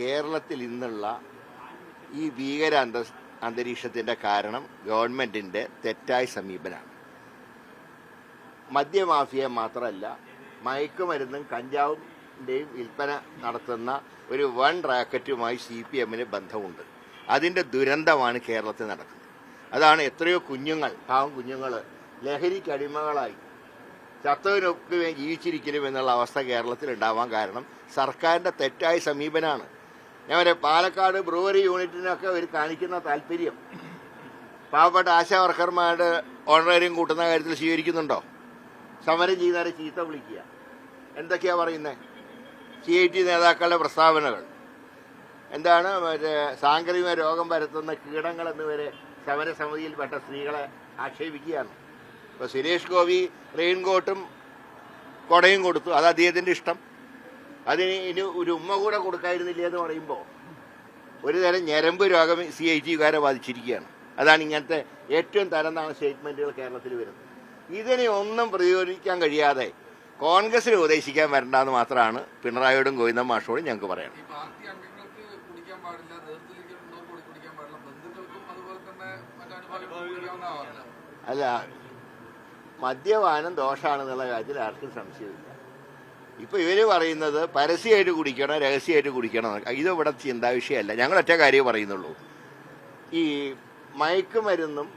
കേരളത്തിൽ ഇന്നുള്ള ഈ ഭീകര അന്തരീക്ഷത്തിൻ്റെ കാരണം ഗവൺമെൻറ്റിൻ്റെ തെറ്റായ സമീപനമാണ്. മദ്യമാഫിയ മാത്രമല്ല, മയക്കുമരുന്നും കഞ്ചാവിൻ്റെയും വിൽപ്പന നടത്തുന്ന ഒരു വൺ റാക്കറ്റുമായി CPM-ന് ബന്ധമുണ്ട്. അതിൻ്റെ ദുരന്തമാണ് കേരളത്തിൽ നടക്കുന്നത്. അതാണ് എത്രയോ കുഞ്ഞുങ്ങൾ, പാവം കുഞ്ഞുങ്ങൾ ലഹരിക്ക് അടിമകളായി ചത്തവനൊക്കെ ജീവിച്ചിരിക്കലും എന്നുള്ള അവസ്ഥ കേരളത്തിൽ ഉണ്ടാവാൻ കാരണം സർക്കാരിൻ്റെ തെറ്റായ സമീപനമാണ്. ഞാൻ പറയാം, പാലക്കാട് ബ്രൂവറി യൂണിറ്റിനൊക്കെ ഒരു കാണിക്കുന്ന താല്പര്യം പാവപ്പെട്ട ആശാ വർക്കർമാരുടെ ഓണറേറിയം കൂട്ടുന്ന കാര്യത്തിൽ സ്വീകരിക്കുന്നുണ്ടോ? സമരം ചെയ്യുന്നവരെ ചീത്ത വിളിക്കുക, എന്തൊക്കെയാ പറയുന്നത്? CIT നേതാക്കളുടെ പ്രസ്താവനകൾ എന്താണ്? മറ്റേ സാംക്രമിക രോഗം പരത്തുന്ന കീടങ്ങൾ എന്നിവരെ സമരസമിതിയിൽപ്പെട്ട സ്ത്രീകളെ ആക്ഷേപിക്കുകയാണ്. ഇപ്പോൾ സുരേഷ് ഗോപി റെയിൻകോട്ടും കൊടയും കൊടുത്തു, അത് അദ്ദേഹത്തിൻ്റെ ഇഷ്ടം. അതിന് ഇനി ഒരു ഉമ്മ കൂടെ കൊടുക്കായിരുന്നില്ല എന്ന് പറയുമ്പോൾ ഒരു തരം ഞരമ്പ് രോഗം CIT-കാരെ ബാധിച്ചിരിക്കുകയാണ്. അതാണ് ഇങ്ങനത്തെ ഏറ്റവും തരംതാണ സ്റ്റേറ്റ്മെൻറ്റുകൾ കേരളത്തിൽ വരുന്നത്. ഇതിനെ ഒന്നും പ്രതിരോധിക്കാൻ കഴിയാതെ കോൺഗ്രസിനെ ഉപദേശിക്കാൻ വരണ്ടെന്ന് മാത്രമാണ് പിണറായിയോടും ഗോവിന്ദൻ മാഷോടും ഞങ്ങൾക്ക് പറയണം. അല്ല, മദ്യപാനം ദോഷമാണെന്നുള്ള കാര്യത്തിൽ ആർക്കും സംശയമില്ല. ഇപ്പോൾ ഇവർ പറയുന്നത് പരസ്യമായിട്ട് കുടിക്കണം, രഹസ്യമായിട്ട് കുടിക്കണം. ഇത് ഇവിടെ ചിന്താ വിഷയമല്ല. ഞങ്ങൾ ഒറ്റ കാര്യം പറയുന്നുള്ളൂ, ഈ മയക്കുമരുന്നും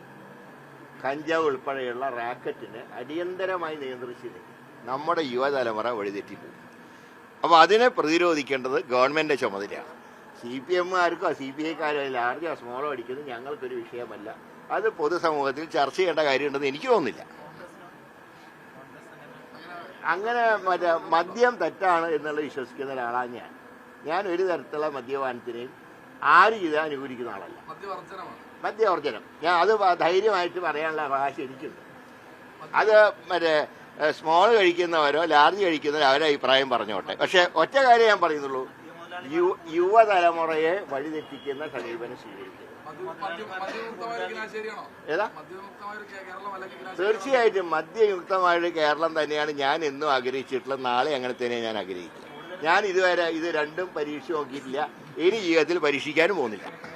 കഞ്ചാവ് ഉൾപ്പെടെയുള്ള റാക്കറ്റിനെ അടിയന്തരമായി നിയന്ത്രിച്ചില്ല നമ്മുടെ യുവതലമുറ വഴിതെറ്റിപ്പോകും. അപ്പോൾ അതിനെ പ്രതിരോധിക്കേണ്ടത് ഗവൺമെൻറ് ചുമതലയാണ്. CPM-കാർക്കോ CPI-ക്കാരോ ലാർജോ സ്മോളോ അടിക്കുന്നത് ഞങ്ങൾക്കൊരു വിഷയമല്ല. അത് പൊതുസമൂഹത്തിൽ ചർച്ച ചെയ്യേണ്ട കാര്യമുണ്ടെന്ന് എനിക്ക് തോന്നുന്നില്ല. അങ്ങനെ മദ്യം തെറ്റാണ് എന്നുള്ളത് വിശ്വസിക്കുന്ന ഒരാളാണ് ഞാൻ ഒരു തരത്തിലുള്ള മദ്യപാനത്തിനെയും ആര് ചെയ്താൽ അനുകൂലിക്കുന്ന ആളല്ല. മദ്യവർജനം ഞാൻ അത് ധൈര്യമായിട്ട് പറയാനുള്ള അവകാശം എനിക്കുണ്ട്. അത് സ്മോൾ കഴിക്കുന്നവരോ ലാർജ് കഴിക്കുന്നവരോ അവരെ അഭിപ്രായം പറഞ്ഞോട്ടെ. പക്ഷെ ഒറ്റ കാര്യം ഞാൻ പറയുന്നുള്ളൂ, യുവതലമുറയെ വഴിതെറ്റിക്കുന്ന സമീപനം സ്വീകരിക്കുക. ഏതാ? തീർച്ചയായിട്ടും മദ്യയുക്തമായൊരു കേരളം തന്നെയാണ് ഞാൻ എന്നും ആഗ്രഹിച്ചിട്ടുള്ളത്. നാളെ അങ്ങനെ തന്നെയാണ് ഞാൻ ആഗ്രഹിക്കുന്നത്. ഞാൻ ഇതുവരെ ഇത് രണ്ടും പരീക്ഷിച്ച് നോക്കിയിട്ടില്ല, ഇനി ജീവിതത്തിൽ പരീക്ഷിക്കാനും പോകുന്നില്ല.